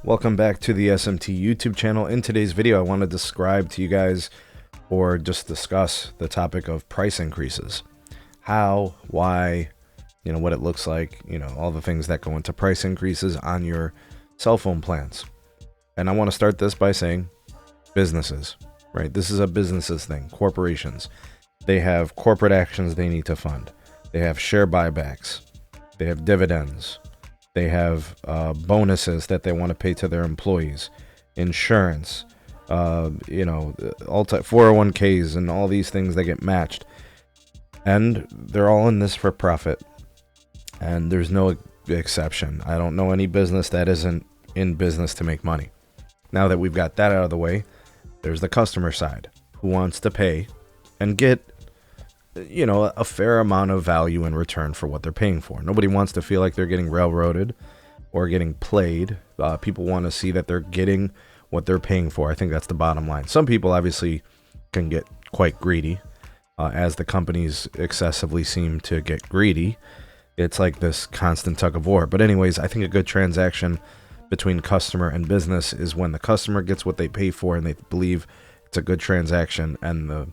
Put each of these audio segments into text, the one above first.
Welcome back to the SMT YouTube channel. In today's video, I want to describe to you guys, or just discuss the topic of price increases. How, why, what it looks like, all the things that go into price increases on your cell phone plans. And I want to start this by saying businesses, right? This is a businesses thing. Corporations, they have corporate actions they need to fund. They have share buybacks. They have dividends. They have bonuses that they want to pay to their employees, insurance, all 401ks and all these things that get matched. And they're all in this for profit. And there's no exception. I don't know any business that isn't in business to make money. Now that we've got that out of the way, there's the customer side who wants to pay and get a fair amount of value in return for what they're paying for. Nobody wants to feel like they're getting railroaded or getting played. People want to see that they're getting what they're paying for. I think that's the bottom line. Some people obviously can get quite greedy, as the companies excessively seem to get greedy. It's like this constant tug of war. But anyways, I think a good transaction between customer and business is when the customer gets what they pay for and they believe it's a good transaction, and the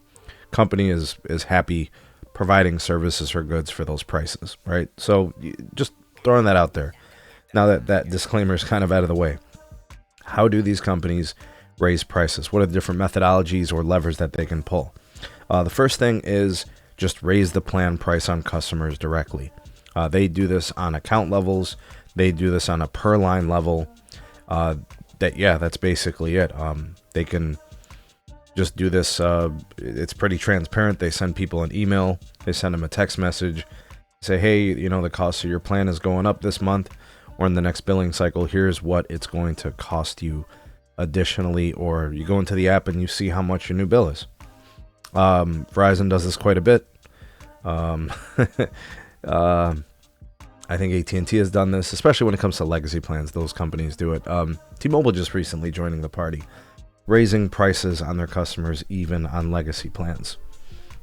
company is happy providing services or goods for those prices, right? So just throwing that out there. Now that disclaimer is kind of out of the way. How do these companies raise prices? What are the different methodologies or levers that they can pull? The first thing is just raise the plan price on customers directly. They do this on account levels. They do this on a per line level. That's basically it. They can just do this. It's pretty transparent. They send people an email. They send them a text message. Say, hey, the cost of your plan is going up this month or in the next billing cycle. Here's what it's going to cost you additionally. Or you go into the app and you see how much your new bill is. Verizon does this quite a bit. I think AT&T has done this, especially when it comes to legacy plans. Those companies do it. T-Mobile just recently joining the party, raising prices on their customers even on legacy plans.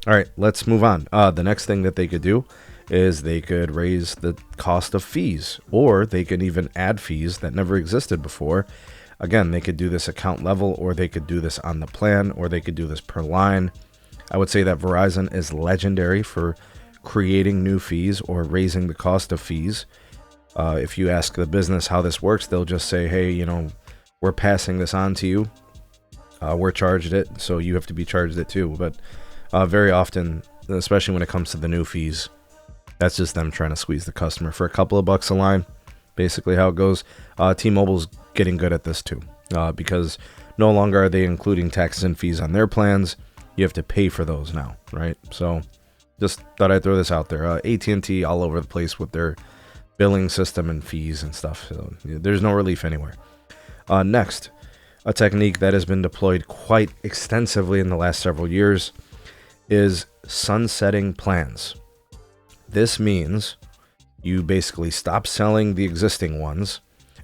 All right, let's move on. The next thing that they could do is they could raise the cost of fees, or they could even add fees that never existed before. Again, they could do this account level, or they could do this on the plan, or they could do this per line. I would say that Verizon is legendary for creating new fees or raising the cost of fees. If you ask the business how this works, they'll just say, hey, we're passing this on to you. We're charged it, so you have to be charged it too. But very often, especially when it comes to the new fees, that's just them trying to squeeze the customer for a couple of bucks a line. Basically how it goes. T-Mobile's getting good at this too, because no longer are they including taxes and fees on their plans. You have to pay for those now, right? So just thought I'd throw this out there. AT&T all over the place with their billing system and fees and stuff. So there's no relief anywhere. Next, a technique that has been deployed quite extensively in the last several years is sunsetting plans. This means you basically stop selling the existing ones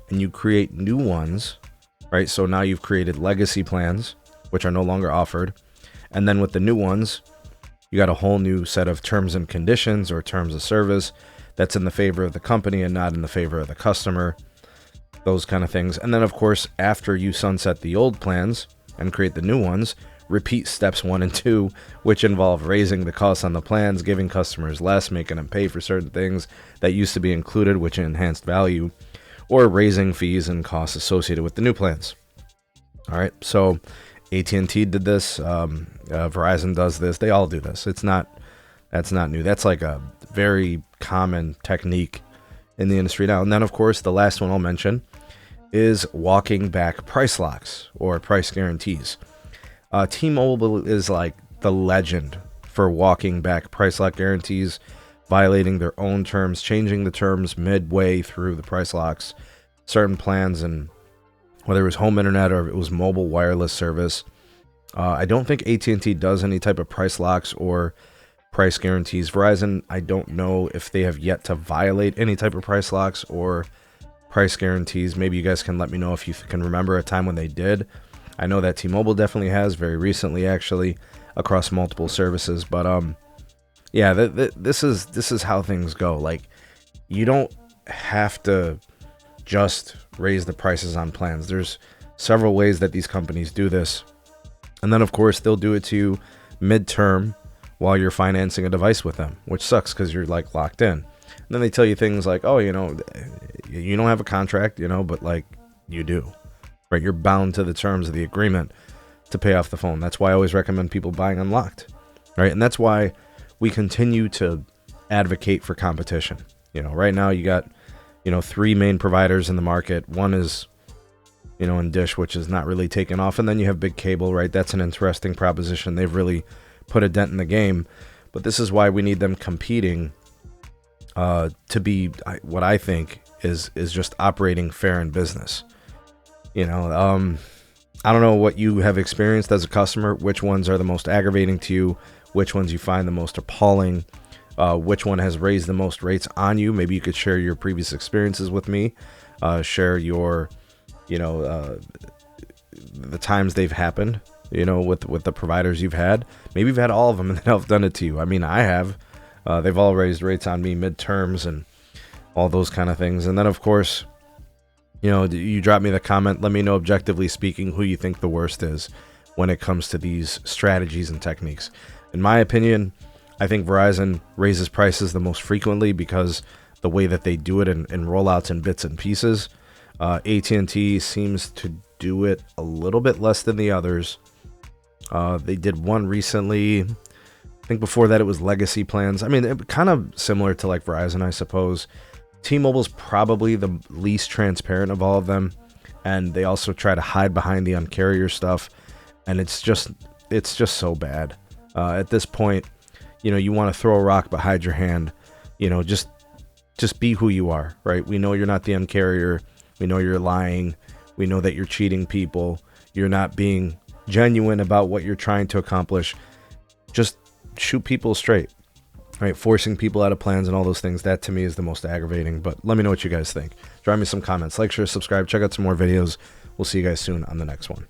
and you create new ones, right? So now you've created legacy plans, which are no longer offered. And then with the new ones, you got a whole new set of terms and conditions or terms of service that's in the favor of the company and not in the favor of the customer. Those kind of things. And then, of course, after you sunset the old plans and create the new ones, repeat steps 1 and 2, which involve raising the costs on the plans, giving customers less, making them pay for certain things that used to be included, which enhanced value, or raising fees and costs associated with the new plans. All right, so AT&T did this. Verizon does this. They all do this. That's not new. That's like a very common technique in the industry now. And then, of course, the last one I'll mention is walking back price locks or price guarantees. T-Mobile is like the legend for walking back price lock guarantees, violating their own terms, changing the terms midway through the price locks, certain plans, and whether it was home internet or it was mobile wireless service. I don't think AT&T does any type of price locks or price guarantees. Verizon, I don't know if they have yet to violate any type of price locks or price guarantees. Maybe you guys can let me know if you can remember a time when they did. I know that T-Mobile definitely has, very recently actually, across multiple services. But this is how things go. Like, you don't have to just raise the prices on plans. There's several ways that these companies do this. And then, of course, they'll do it to you midterm while you're financing a device with them, which sucks because you're like locked in. And then they tell you things like, oh, you don't have a contract, but like you do, right? You're bound to the terms of the agreement to pay off the phone. That's why I always recommend people buying unlocked, right? And that's why we continue to advocate for competition. Right now you got, 3 main providers in the market. One is, in Dish, which is not really taken off. And then you have big cable, right? That's an interesting proposition. They've really put a dent in the game. But this is why we need them competing to be what I think is just operating fair in business. I don't know what you have experienced as a customer, which ones are the most aggravating to you, which ones you find the most appalling, which one has raised the most rates on you. Maybe you could share your previous experiences with me, share your, the times they've happened, with the providers you've had. Maybe you've had all of them and they've done it to you. I mean, I have. They've all raised rates on me midterms and all those kind of things. And then, of course, you drop me the comment. Let me know, objectively speaking, who you think the worst is when it comes to these strategies and techniques. In my opinion, I think Verizon raises prices the most frequently because the way that they do it in rollouts and bits and pieces. AT&T seems to do it a little bit less than the others. They did one recently. I think before that it was legacy plans. I mean, kind of similar to like Verizon, I suppose. T-Mobile's probably the least transparent of all of them, and they also try to hide behind the Un-carrier stuff, and it's just so bad. At this point, you want to throw a rock but hide your hand. Just be who you are, right? We know you're not the Un-carrier. We know you're lying. We know that you're cheating people. You're not being genuine about what you're trying to accomplish. Just shoot people straight, right? Forcing people out of plans and all those things, that to me is the most aggravating. But let me know what you guys think. Drop me some comments, like, share, subscribe, check out some more videos. We'll see you guys soon on the next one.